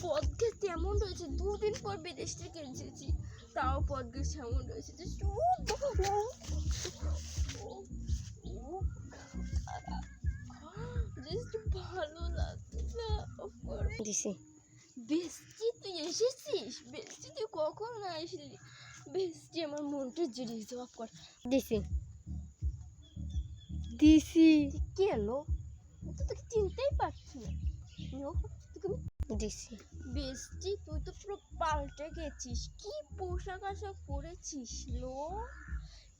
Podcast এমন রয়েছে, 2 দিন পর বিদেশ থেকে এসেছি, তাও পডকাস্ট এমন রয়েছে যে ভালো লাগছে না। দিছি বেস্টি তুই এসেছিস? বেস্টি তুই কখন আসলি? বেস্টি আমার মনটা জিনিস অফ কর। দিছি দিছি কি এলো? তো তোকে চিনতেই পারছি না। দিছি বেস্টি তুই তো পুরো পাল্টে গেছিস। কি পোশাক আশাক পরেছিস লো?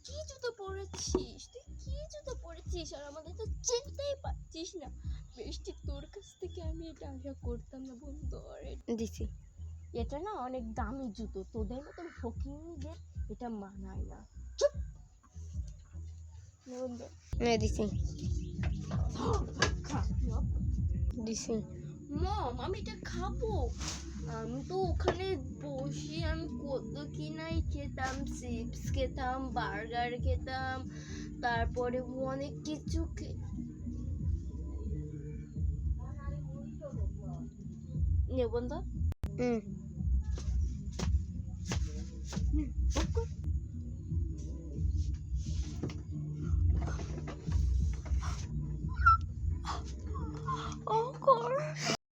কি জুতো পরেছিস? তুই কি জুতো পরেছিস? আর আমাদের তো চিনতেই পারছিস না। বেস্টি তোর কাছ থেকে আমি এটা আশা করতাম না বন্ধু। দিছি এটা না অনেক দামি জুতো, তোদের মতন ফকিরদের এটা মানায় না। চুপ বন্ধু। দিছি দিছি মম আমি এটা খাবো। আমি তো ওখানে বসে আমি কত কি নাই খেতাম, চিপস খেতাম, বার্গার খেতাম, তারপরে অনেক কিছু নে বন্ধু।